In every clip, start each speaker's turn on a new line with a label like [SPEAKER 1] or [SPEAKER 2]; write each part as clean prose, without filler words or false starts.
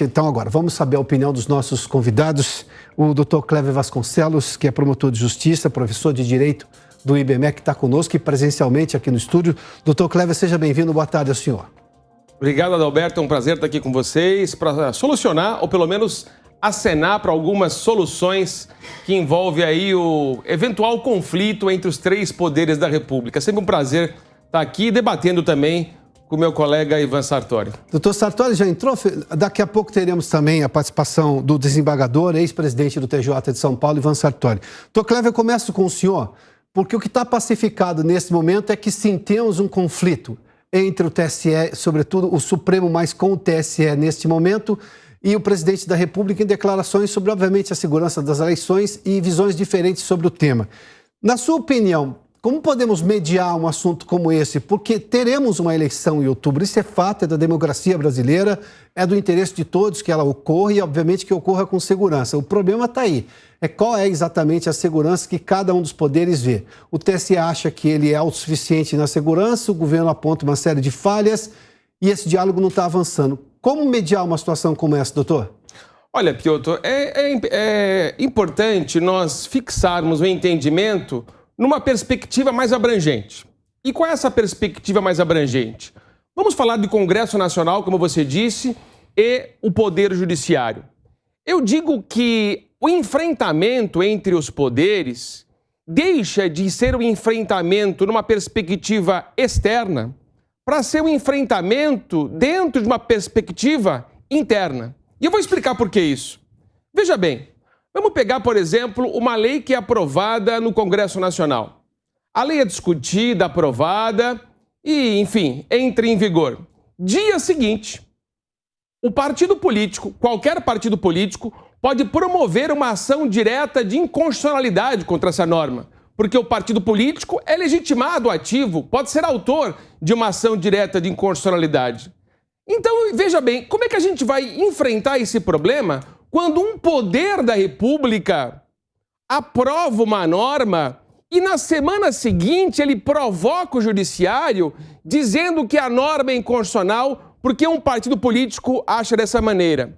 [SPEAKER 1] Então, agora, vamos saber a opinião dos nossos convidados. O Dr. Cléver Vasconcelos, que é promotor de justiça, professor de Direito do IBMEC, que está conosco e presencialmente aqui no estúdio. Dr. Cléver, seja bem-vindo. Boa tarde ao senhor.
[SPEAKER 2] Obrigado, Adalberto. É um prazer estar aqui com vocês para solucionar, ou pelo menos acenar para algumas soluções que envolvem aí o eventual conflito entre os três poderes da República. É sempre um prazer estar aqui debatendo também com o meu colega Ivan Sartori.
[SPEAKER 1] Doutor Sartori já entrou? Daqui a pouco teremos também a participação do desembargador, ex-presidente do TJ de São Paulo, Ivan Sartori. Doutor Cléver, eu começo com o senhor, porque o que está pacificado nesse momento é que sim, temos um conflito entre o TSE, sobretudo o Supremo, mas com o TSE neste momento, e o presidente da República em declarações sobre, obviamente, a segurança das eleições e visões diferentes sobre o tema. Na sua opinião, como podemos mediar um assunto como esse? Porque teremos uma eleição em outubro, isso é fato, é da democracia brasileira, é do interesse de todos que ela ocorra e, obviamente, que ocorra com segurança. O problema está aí. Qual é exatamente a segurança que cada um dos poderes vê? O TSE acha que ele é autossuficiente na segurança, o governo aponta uma série de falhas e esse diálogo não está avançando. Como mediar uma situação como essa, doutor?
[SPEAKER 2] Olha, Piotr, é importante nós fixarmos o entendimento numa perspectiva mais abrangente. E qual é essa perspectiva mais abrangente? Vamos falar do Congresso Nacional, como você disse, e o Poder Judiciário. Eu digo que o enfrentamento entre os poderes deixa de ser um enfrentamento numa perspectiva externa para ser um enfrentamento dentro de uma perspectiva interna. E eu vou explicar por que isso. Veja bem, vamos pegar, por exemplo, uma lei que é aprovada no Congresso Nacional. A lei é discutida, aprovada e, enfim, entra em vigor. Dia seguinte, o partido político, qualquer partido político, pode promover uma ação direta de inconstitucionalidade contra essa norma, porque o partido político é legitimado, ativo, pode ser autor de uma ação direta de inconstitucionalidade. Então, veja bem, como é que a gente vai enfrentar esse problema quando um poder da República aprova uma norma e na semana seguinte ele provoca o judiciário dizendo que a norma é inconstitucional porque um partido político acha dessa maneira?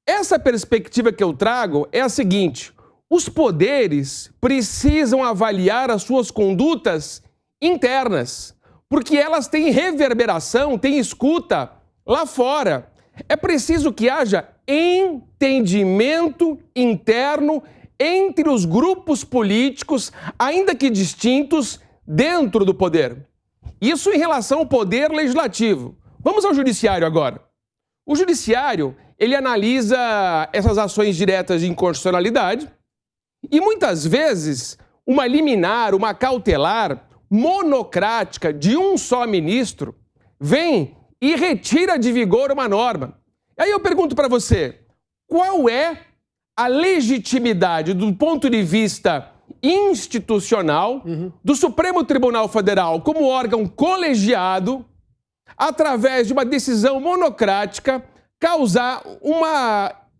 [SPEAKER 2] Essa perspectiva que eu trago é a seguinte: os poderes precisam avaliar as suas condutas internas, porque elas têm reverberação, têm escuta lá fora. É preciso que haja entendimento interno entre os grupos políticos, ainda que distintos, dentro do poder. Isso em relação ao poder legislativo. Vamos ao judiciário agora. O judiciário, ele analisa essas ações diretas de inconstitucionalidade e muitas vezes uma liminar, uma cautelar monocrática de um só ministro vem e retira de vigor uma norma. Aí eu pergunto para você, qual é a legitimidade do ponto de vista institucional do Supremo Tribunal Federal como órgão colegiado, através de uma decisão monocrática, causar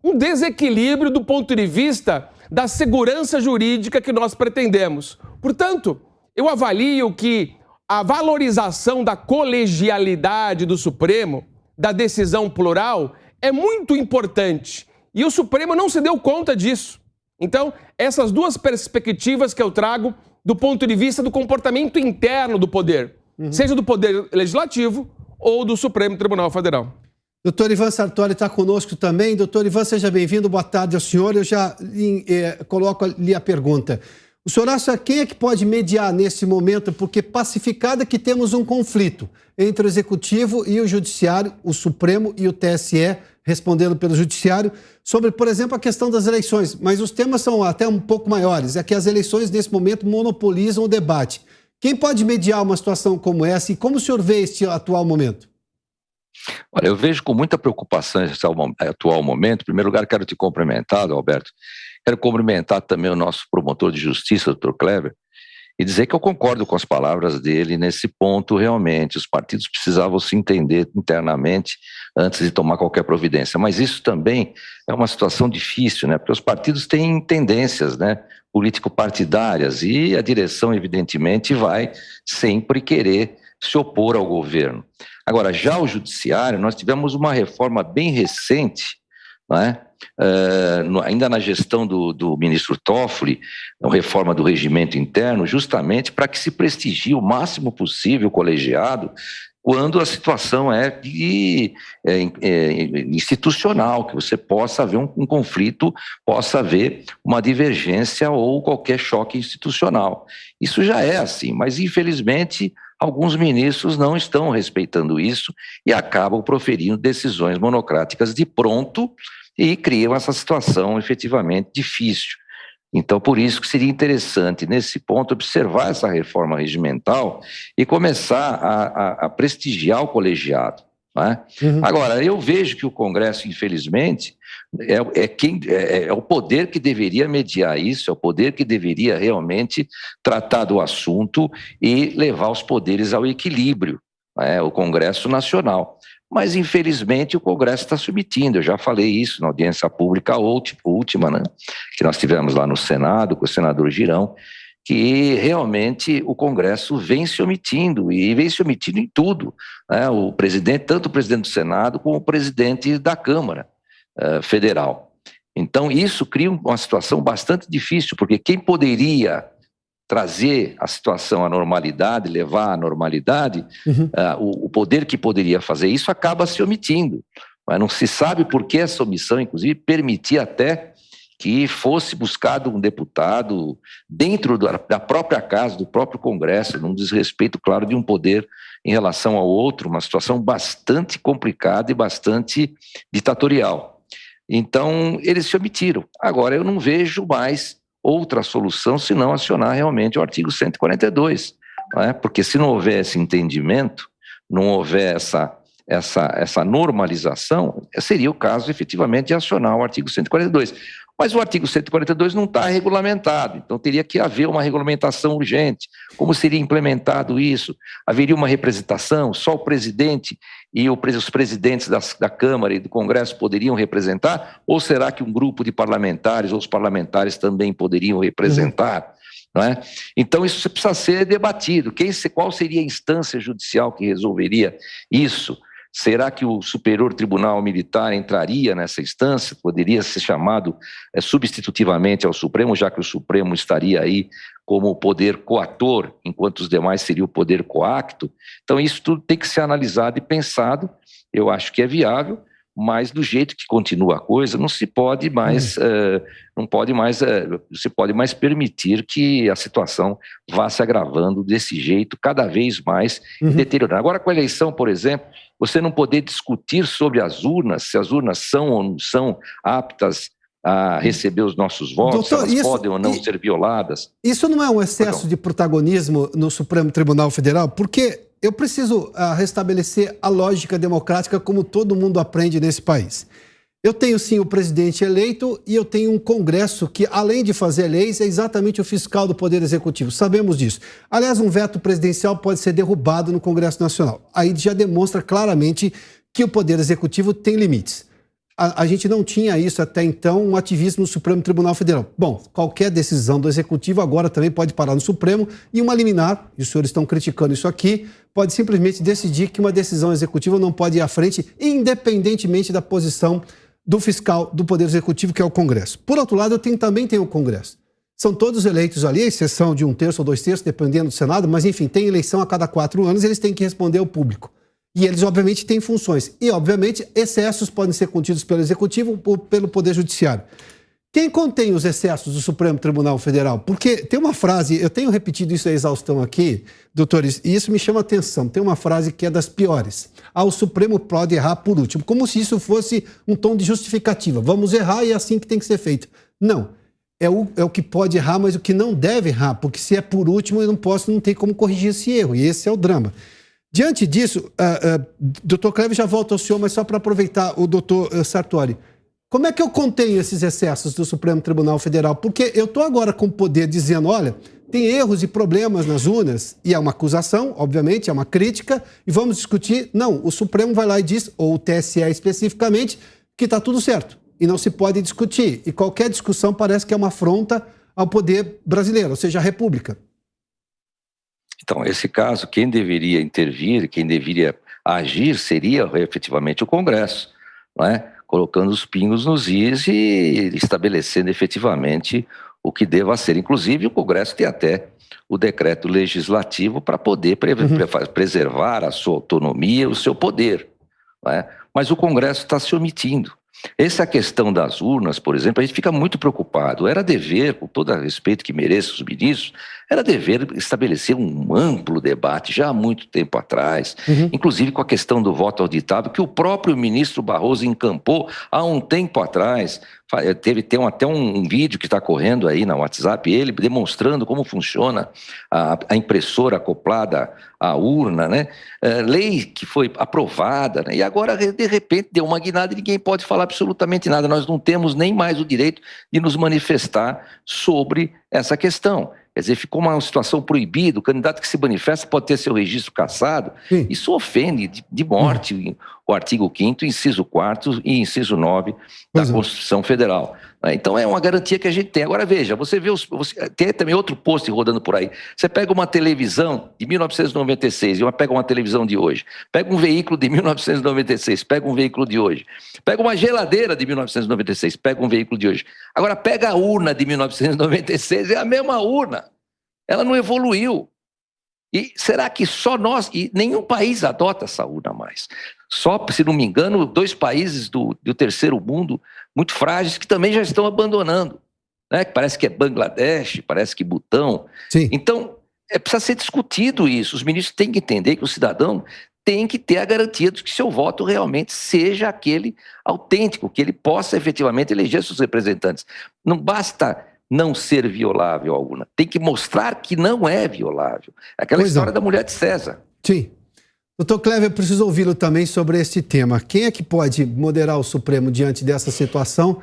[SPEAKER 2] um desequilíbrio do ponto de vista da segurança jurídica que nós pretendemos? Portanto, eu avalio que a valorização da colegialidade do Supremo, da decisão plural, é muito importante. E o Supremo não se deu conta disso. Então, essas duas perspectivas que eu trago do ponto de vista do comportamento interno do poder, seja do Poder Legislativo ou do Supremo Tribunal Federal.
[SPEAKER 1] Doutor Ivan Sartori está conosco também. Doutor Ivan, seja bem-vindo. Boa tarde ao senhor. Eu já coloco ali a pergunta. O senhor acha quem é que pode mediar nesse momento? Porque pacificada que temos um conflito entre o Executivo e o Judiciário, o Supremo e o TSE, respondendo pelo Judiciário, sobre, por exemplo, a questão das eleições. Mas os temas são até um pouco maiores. É que as eleições, nesse momento, monopolizam o debate. Quem pode mediar uma situação como essa e como o senhor vê este atual momento?
[SPEAKER 3] Olha, eu vejo com muita preocupação esse atual momento. Em primeiro lugar, quero te cumprimentar, Alberto. Quero cumprimentar também o nosso promotor de justiça, Dr. Cléver, e dizer que eu concordo com as palavras dele nesse ponto. Realmente, os partidos precisavam se entender internamente antes de tomar qualquer providência. Mas isso também é uma situação difícil, né? Porque os partidos têm tendências, né, político-partidárias, e a direção, evidentemente, vai sempre querer se opor ao governo. Agora, já o judiciário, nós tivemos uma reforma bem recente, não é? Ainda na gestão do ministro Toffoli, uma reforma do regimento interno, justamente para que se prestigie o máximo possível o colegiado quando a situação é institucional, que você possa haver um conflito, possa haver uma divergência ou qualquer choque institucional. Isso já é assim, mas infelizmente alguns ministros não estão respeitando isso e acabam proferindo decisões monocráticas de pronto e criam essa situação efetivamente difícil. Então, por isso que seria interessante, nesse ponto, observar essa reforma regimental e começar a prestigiar o colegiado. Não é? Agora, eu vejo que o Congresso, infelizmente, é o poder que deveria mediar isso, é o poder que deveria realmente tratar do assunto e levar os poderes ao equilíbrio, o Congresso Nacional. Mas, infelizmente, o Congresso está se omitindo. Eu já falei isso na audiência pública última, né, que nós tivemos lá no Senado, com o senador Girão, que realmente o Congresso vem se omitindo, e vem se omitindo em tudo. Né? O presidente, tanto o presidente do Senado como o presidente da Câmara Federal. Então, isso cria uma situação bastante difícil, porque quem poderia trazer a situação à normalidade, levar à normalidade, o poder que poderia fazer isso acaba se omitindo. Mas não se sabe por que essa omissão, inclusive, permitia até que fosse buscado um deputado dentro da própria casa, do próprio Congresso, num desrespeito, claro, de um poder em relação ao outro, uma situação bastante complicada e bastante ditatorial. Então, eles se omitiram. Agora, eu não vejo mais outra solução senão acionar realmente o artigo 142, não é? Porque se não houver esse entendimento, não houver essa normalização, seria o caso efetivamente de acionar o artigo 142. Mas o artigo 142 não está regulamentado, então teria que haver uma regulamentação urgente. Como seria implementado isso? Haveria uma representação? Só o presidente e os presidentes da Câmara e do Congresso poderiam representar? Ou será que um grupo de parlamentares ou os parlamentares também poderiam representar? Não é? Então isso precisa ser debatido. Qual seria a instância judicial que resolveria isso? Será que o Superior Tribunal Militar entraria nessa instância? Poderia ser chamado substitutivamente ao Supremo, já que o Supremo estaria aí como poder coator, enquanto os demais seriam o poder coacto. Então, isso tudo tem que ser analisado e pensado. Eu acho que é viável, mas do jeito que continua a coisa, não se pode mais, se pode mais permitir que a situação vá se agravando desse jeito, cada vez mais deteriorando. Agora, com a eleição, por exemplo, você não poder discutir sobre as urnas, se as urnas são ou não são aptas a receber os nossos votos, doutor, elas podem ou não ser violadas.
[SPEAKER 1] Isso não é um excesso de protagonismo no Supremo Tribunal Federal? Porque eu preciso restabelecer a lógica democrática como todo mundo aprende nesse país. Eu tenho, sim, o presidente eleito e eu tenho um Congresso que, além de fazer leis, é exatamente o fiscal do Poder Executivo. Sabemos disso. Aliás, um veto presidencial pode ser derrubado no Congresso Nacional. Aí já demonstra claramente que o Poder Executivo tem limites. A gente não tinha isso até então, um ativismo no Supremo Tribunal Federal. Bom, qualquer decisão do Executivo agora também pode parar no Supremo e uma liminar, e os senhores estão criticando isso aqui, pode simplesmente decidir que uma decisão executiva não pode ir à frente, independentemente da posição do fiscal do Poder Executivo, que é o Congresso. Por outro lado, também tem o Congresso. São todos eleitos ali, à exceção de 1/3 ou 2/3, dependendo do Senado, mas enfim, tem eleição a cada 4 anos e eles têm que responder ao público. E eles, obviamente, têm funções. E, obviamente, excessos podem ser contidos pelo Executivo ou pelo Poder Judiciário. Quem contém os excessos do Supremo Tribunal Federal? Porque tem uma frase, eu tenho repetido isso a exaustão aqui, doutores, e isso me chama a atenção. Tem uma frase que é das piores. O Supremo pode errar por último. Como se isso fosse um tom de justificativa. Vamos errar e é assim que tem que ser feito. Não. É o que pode errar, mas o que não deve errar. Porque se é por último, eu não tem como corrigir esse erro. E esse é o drama. Diante disso, doutor Clever, já volto ao senhor, mas só para aproveitar o doutor Sartori. Como é que eu contenho esses excessos do Supremo Tribunal Federal? Porque eu estou agora com o poder dizendo, olha, tem erros e problemas nas urnas, e é uma acusação, obviamente, é uma crítica, e vamos discutir. Não, o Supremo vai lá e diz, ou o TSE especificamente, que está tudo certo, e não se pode discutir. E qualquer discussão parece que é uma afronta ao poder brasileiro, ou seja, à República.
[SPEAKER 3] Então, esse caso, quem deveria intervir, quem deveria a agir seria efetivamente o Congresso, não é? Colocando os pingos nos is e estabelecendo efetivamente o que deva ser. Inclusive, o Congresso tem até o decreto legislativo para poder preservar a sua autonomia, o seu poder, não é? Mas o Congresso está se omitindo. Essa questão das urnas, por exemplo, a gente fica muito preocupado. Era dever, com todo o respeito que mereçam os ministros, era dever estabelecer um amplo debate já há muito tempo atrás, inclusive com a questão do voto auditável, que o próprio ministro Barroso encampou há um tempo atrás. Tem até um vídeo que está correndo aí na WhatsApp, ele demonstrando como funciona a impressora acoplada à urna, né? Lei que foi aprovada, né? E agora, de repente, deu uma guinada e ninguém pode falar absolutamente nada. Nós não temos nem mais o direito de nos manifestar sobre essa questão. Quer dizer, ficou uma situação proibida, o candidato que se manifesta pode ter seu registro cassado. Sim. Isso ofende de morte o artigo 5º, inciso 4º e inciso 9 da Constituição Federal. Então é uma garantia que a gente tem. Agora veja, você tem também outro post rodando por aí. Você pega uma televisão de 1996 e pega uma televisão de hoje. Pega um veículo de 1996, pega um veículo de hoje. Pega uma geladeira de 1996, pega um veículo de hoje. Agora pega a urna de 1996, é a mesma urna. Ela não evoluiu. E será que só nós, e nenhum país adota essa urna mais? Só, se não me engano, 2 países do terceiro mundo, muito frágeis, que também já estão abandonando. Né? Parece que é Bangladesh, parece que Butão. Sim. Então, precisa ser discutido isso. Os ministros têm que entender que o cidadão tem que ter a garantia de que seu voto realmente seja aquele autêntico, que ele possa efetivamente eleger seus representantes. Não basta não ser violável a urna. Tem que mostrar que não é violável. Aquela história da mulher de César.
[SPEAKER 1] Sim. Doutor Cléver, eu preciso ouvi-lo também sobre este tema. Quem é que pode moderar o Supremo diante dessa situação?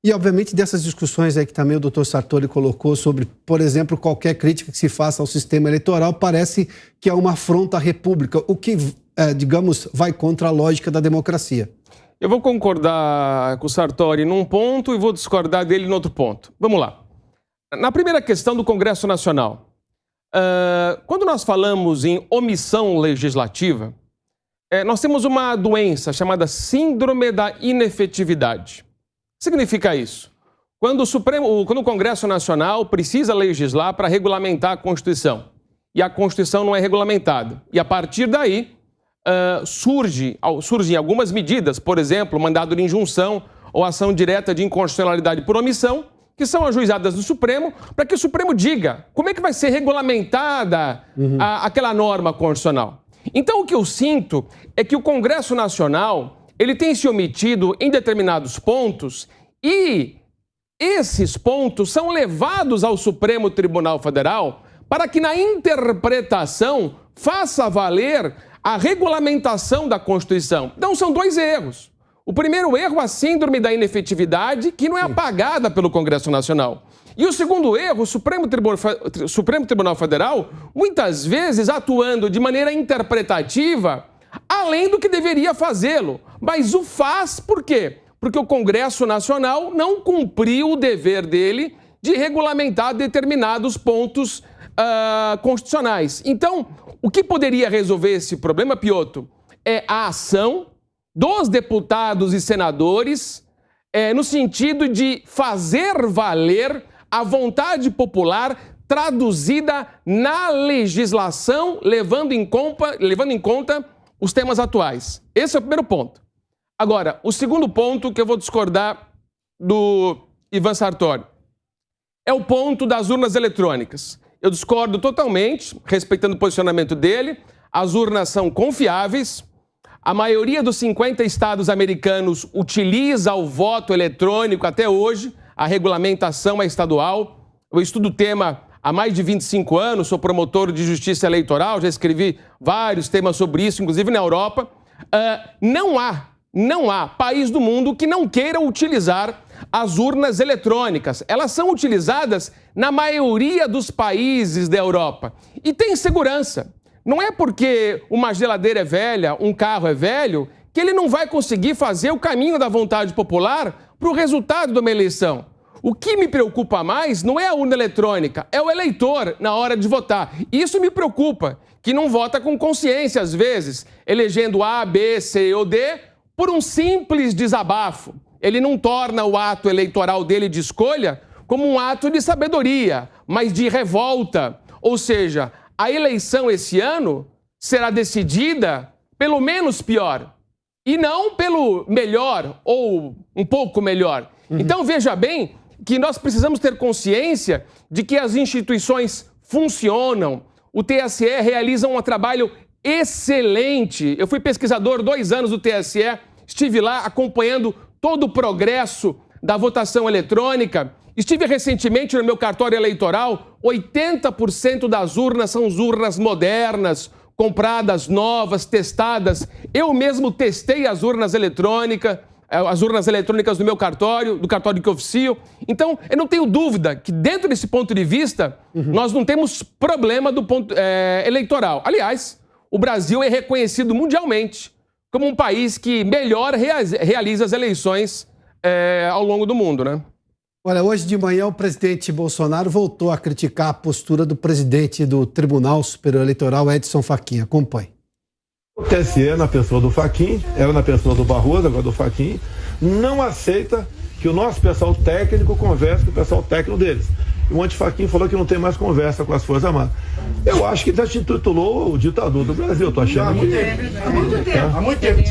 [SPEAKER 1] E, obviamente, dessas discussões aí que também o doutor Sartori colocou sobre, por exemplo, qualquer crítica que se faça ao sistema eleitoral, parece que é uma afronta à República, o que, digamos, vai contra a lógica da democracia.
[SPEAKER 2] Eu vou concordar com o Sartori num ponto e vou discordar dele no outro ponto. Vamos lá. Na primeira questão do Congresso Nacional, quando nós falamos em omissão legislativa, nós temos uma doença chamada síndrome da inefetividade. O que significa isso? Quando o Congresso Nacional precisa legislar para regulamentar a Constituição, e a Constituição não é regulamentada, e a partir daí surgem algumas medidas, por exemplo, mandado de injunção ou ação direta de inconstitucionalidade por omissão, que são ajuizadas no Supremo, para que o Supremo diga como é que vai ser regulamentada aquela norma constitucional. Então, o que eu sinto é que o Congresso Nacional ele tem se omitido em determinados pontos e esses pontos são levados ao Supremo Tribunal Federal para que, na interpretação, faça valer a regulamentação da Constituição. Então, são 2 erros. O primeiro erro, a síndrome da inefetividade, que não é apagada pelo Congresso Nacional. E o segundo erro, o Supremo Tribunal Federal, muitas vezes atuando de maneira interpretativa, além do que deveria fazê-lo. Mas o faz por quê? Porque o Congresso Nacional não cumpriu o dever dele de regulamentar determinados pontos constitucionais. Então, o que poderia resolver esse problema, Piotr, é a ação dos deputados e senadores no sentido de fazer valer a vontade popular traduzida na legislação, levando em conta os temas atuais. Esse é o primeiro ponto. Agora, o segundo ponto que eu vou discordar do Ivan Sartori é o ponto das urnas eletrônicas. Eu discordo totalmente, respeitando o posicionamento dele. As urnas são confiáveis. A maioria dos 50 estados americanos utiliza o voto eletrônico até hoje. A regulamentação é estadual. Eu estudo o tema há mais de 25 anos, sou promotor de justiça eleitoral, já escrevi vários temas sobre isso, inclusive na Europa. Não há país do mundo que não queira utilizar as urnas eletrônicas. Elas são utilizadas na maioria dos países da Europa. E tem segurança. Não é porque uma geladeira é velha, um carro é velho, que ele não vai conseguir fazer o caminho da vontade popular para o resultado de uma eleição. O que me preocupa mais não é a urna eletrônica, é o eleitor na hora de votar. Isso me preocupa, que não vota com consciência às vezes, elegendo A, B, C ou D por um simples desabafo. Ele não torna o ato eleitoral dele de escolha como um ato de sabedoria, mas de revolta. Ou seja, a eleição esse ano será decidida pelo menos pior e não pelo melhor ou um pouco melhor. Então, veja bem que nós precisamos ter consciência de que as instituições funcionam. O TSE realiza um trabalho excelente. Eu fui pesquisador 2 anos do TSE, estive lá acompanhando todo o progresso da votação eletrônica. Estive recentemente no meu cartório eleitoral, 80% das urnas são urnas modernas, compradas, novas, testadas. Eu mesmo testei as urnas eletrônicas do meu cartório, do cartório que oficio. Então, eu não tenho dúvida que dentro desse ponto de vista, nós não temos problema do ponto eleitoral. Aliás, o Brasil é reconhecido mundialmente como um país que melhor realiza as eleições ao longo do mundo, né?
[SPEAKER 1] Olha, hoje de manhã o presidente Bolsonaro voltou a criticar a postura do presidente do Tribunal Superior Eleitoral, Edson Fachin. Acompanhe.
[SPEAKER 4] O TSE, na pessoa do Fachin, era na pessoa do Barroso, agora do Fachin, não aceita que o nosso pessoal técnico converse com o pessoal técnico deles. E o Fachin falou que não tem mais conversa com as Forças Armadas. Eu acho que já se intitulou o ditador do Brasil, tô achando. Há muito tempo.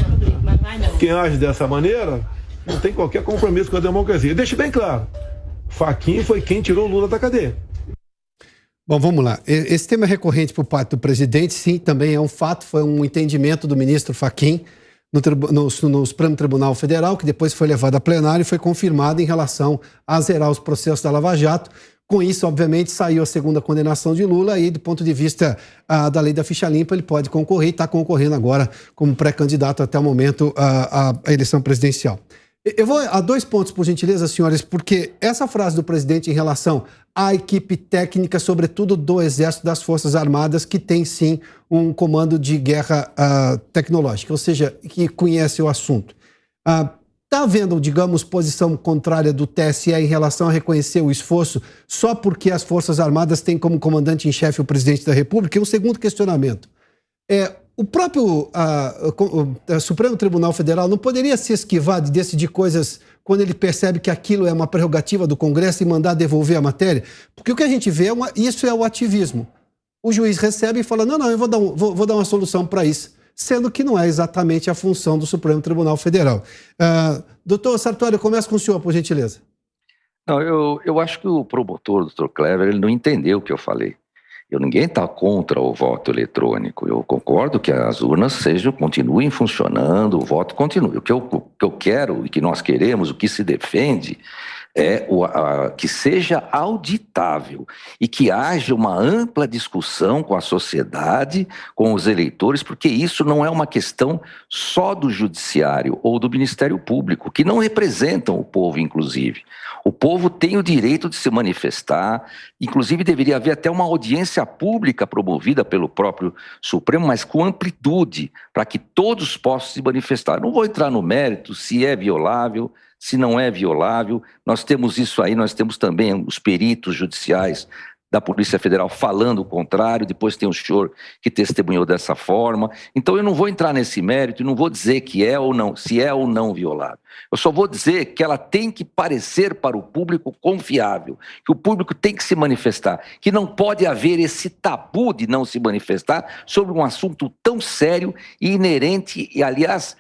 [SPEAKER 4] Quem age dessa maneira não tem qualquer compromisso com a democracia. Deixe bem claro, Fachin foi quem tirou Lula da cadeia.
[SPEAKER 1] Bom, vamos lá. Esse tema é recorrente por parte do presidente, sim, também é um fato, foi um entendimento do ministro Fachin no Supremo Tribunal Federal, que depois foi levado a plenário e foi confirmado em relação a zerar os processos da Lava Jato. Com isso, obviamente, saiu a segunda condenação de Lula e, do ponto de vista da lei da ficha limpa, ele pode concorrer e está concorrendo agora como pré-candidato até o momento à eleição presidencial. Eu vou a 2 pontos, por gentileza, senhores, porque essa frase do presidente em relação à equipe técnica, sobretudo do Exército, das Forças Armadas, que tem sim um comando de guerra tecnológica, ou seja, que conhece o assunto. Está havendo, digamos, posição contrária do TSE em relação a reconhecer o esforço só porque as Forças Armadas têm como comandante em chefe o presidente da República? E um segundo questionamento. O próprio Supremo Tribunal Federal não poderia se esquivar de decidir coisas quando ele percebe que aquilo é uma prerrogativa do Congresso e mandar devolver a matéria? Porque o que a gente vê, isso é o ativismo. O juiz recebe e fala, não, eu vou dar uma solução para isso, sendo que não é exatamente a função do Supremo Tribunal Federal. Doutor Sartori, eu começo com o senhor, por gentileza.
[SPEAKER 3] Não, eu acho que o promotor, o Dr. Clever, ele não entendeu o que eu falei. Ninguém está contra o voto eletrônico. Eu concordo que as urnas continuem funcionando, o voto continue. O que eu quero e que nós queremos, o que se defende, é que seja auditável e que haja uma ampla discussão com a sociedade, com os eleitores, porque isso não é uma questão só do Judiciário ou do Ministério Público, que não representam o povo, inclusive. O povo tem o direito de se manifestar, inclusive deveria haver até uma audiência pública promovida pelo próprio Supremo, mas com amplitude, para que todos possam se manifestar. Não vou entrar no mérito se é violável, se não é violável. Nós temos isso aí, nós temos também os peritos judiciais da Polícia Federal falando o contrário, depois tem o senhor que testemunhou dessa forma. Então eu não vou entrar nesse mérito e não vou dizer que é ou não, se é ou não violável. Eu só vou dizer que ela tem que parecer para o público confiável, que o público tem que se manifestar, que não pode haver esse tabu de não se manifestar sobre um assunto tão sério e inerente, e aliás,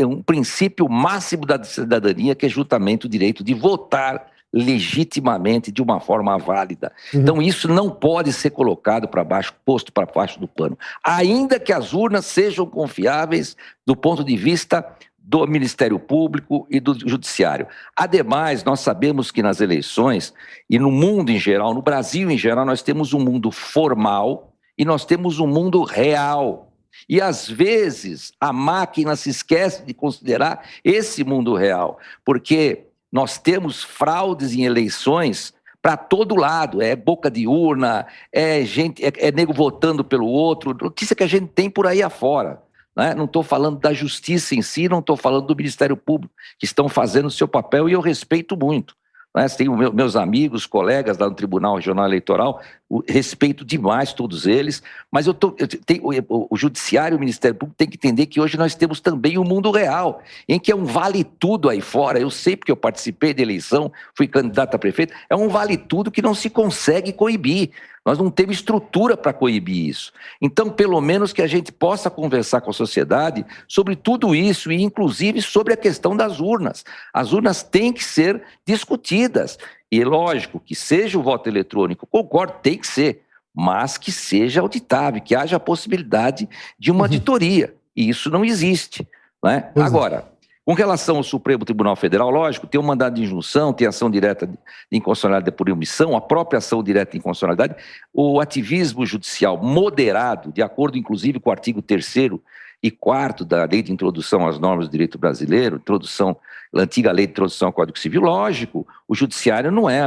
[SPEAKER 3] um princípio máximo da cidadania, que é justamente o direito de votar legitimamente, de uma forma válida. Então isso não pode ser colocado para baixo, posto para baixo do pano, ainda que as urnas sejam confiáveis do ponto de vista do Ministério Público e do Judiciário. Ademais, nós sabemos que nas eleições, e no mundo em geral, no Brasil em geral, nós temos um mundo formal e nós temos um mundo real. E às vezes a máquina se esquece de considerar esse mundo real, porque nós temos fraudes em eleições para todo lado, é boca de urna, é nego votando pelo outro, notícia que a gente tem por aí afora. Né? Não estou falando da justiça em si, não estou falando do Ministério Público, que estão fazendo o seu papel e eu respeito muito. né? Tenho meus amigos, colegas lá no Tribunal Regional Eleitoral, respeito demais todos eles, mas o Judiciário e o Ministério Público tem que entender que hoje nós temos também o mundo real, em que é um vale-tudo aí fora. Eu sei porque eu participei da eleição, fui candidato a prefeito, é um vale-tudo que não se consegue coibir. Nós não temos estrutura para coibir isso. Então, pelo menos que a gente possa conversar com a sociedade sobre tudo isso e, inclusive, sobre a questão das urnas. As urnas têm que ser discutidas. E, lógico, que seja o voto eletrônico, concordo, tem que ser, mas que seja auditável, que haja a possibilidade de uma auditoria. E isso não existe, né? Agora, com relação ao Supremo Tribunal Federal, lógico, tem um mandado de injunção, tem ação direta de inconstitucionalidade por omissão, a própria ação direta de inconstitucionalidade, o ativismo judicial moderado, de acordo inclusive com o artigo 3º e 4º da Lei de Introdução às Normas do Direito Brasileiro, a antiga Lei de Introdução ao Código Civil, lógico, o judiciário não é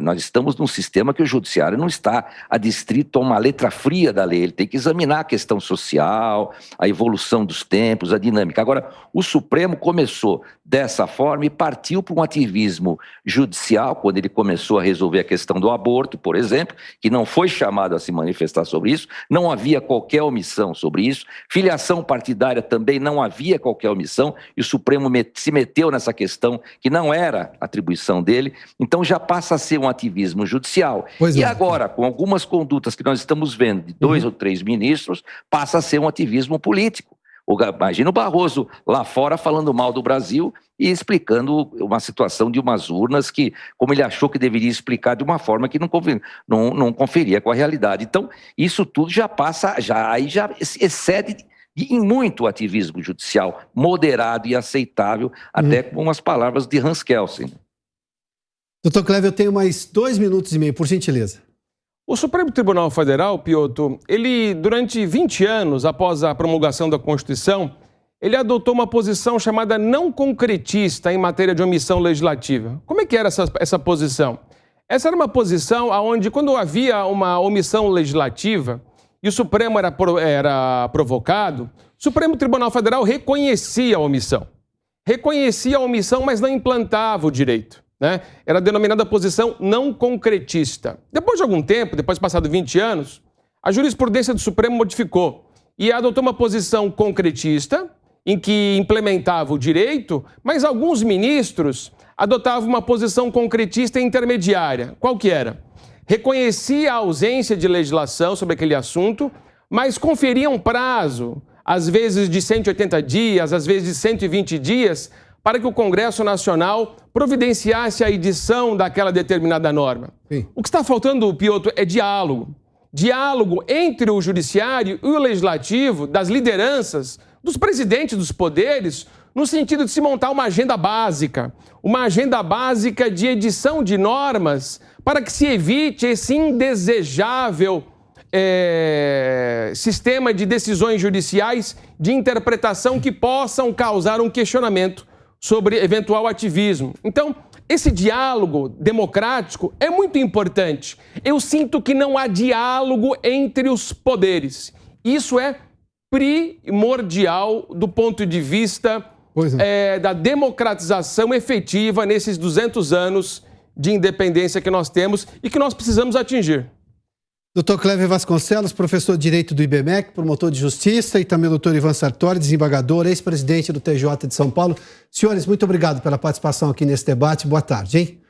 [SPEAKER 3] nós estamos num sistema que o judiciário não está adstrito a uma letra fria da lei, ele tem que examinar a questão social, a evolução dos tempos, a dinâmica. Agora, o Supremo começou dessa forma e partiu para um ativismo judicial, quando ele começou a resolver a questão do aborto, por exemplo, que não foi chamado a se manifestar sobre isso, não havia qualquer omissão sobre isso, filiação partidária também não havia qualquer omissão, e o Supremo se meteu nessa questão que não era atribuição dele, então já passa a ser um ativismo judicial. E agora, com algumas condutas que nós estamos vendo de 2 ou 3 ministros, passa a ser um ativismo político. Imagina o Barroso lá fora falando mal do Brasil e explicando uma situação de umas urnas que, como ele achou que deveria explicar de uma forma que não conferia com a realidade. Então, isso tudo já passa, já excede em muito o ativismo judicial, moderado e aceitável, até com as palavras de Hans Kelsen.
[SPEAKER 1] Doutor Cléber, eu tenho mais 2 minutos e meio, por gentileza.
[SPEAKER 2] O Supremo Tribunal Federal, Piotr, ele, durante 20 anos, após a promulgação da Constituição, ele adotou uma posição chamada não concretista em matéria de omissão legislativa. Como é que era essa posição? Essa era uma posição onde, quando havia uma omissão legislativa e o Supremo era provocado, o Supremo Tribunal Federal reconhecia a omissão. Reconhecia a omissão, mas não implantava o direito. Né? Era denominada posição não concretista. Depois de algum tempo, depois de passado 20 anos, a jurisprudência do Supremo modificou e adotou uma posição concretista, em que implementava o direito, mas alguns ministros adotavam uma posição concretista intermediária. Qual que era? Reconhecia a ausência de legislação sobre aquele assunto, mas conferia um prazo, às vezes de 180 dias, às vezes de 120 dias, para que o Congresso Nacional providenciasse a edição daquela determinada norma. Sim. O que está faltando, Piotr, é diálogo. Diálogo entre o Judiciário e o Legislativo, das lideranças, dos presidentes dos poderes, no sentido de se montar uma agenda básica de edição de normas para que se evite esse indesejável sistema de decisões judiciais de interpretação que possam causar um questionamento sobre eventual ativismo. Então, esse diálogo democrático é muito importante. Eu sinto que não há diálogo entre os poderes. Isso é primordial do ponto de vista da democratização efetiva nesses 200 anos de independência que nós temos e que nós precisamos atingir.
[SPEAKER 1] Dr. Cléber Vasconcelos, professor de Direito do IBMEC, promotor de Justiça, e também o Dr. Ivan Sartori, desembargador, ex-presidente do TJ de São Paulo. Senhores, muito obrigado pela participação aqui nesse debate. Boa tarde, hein?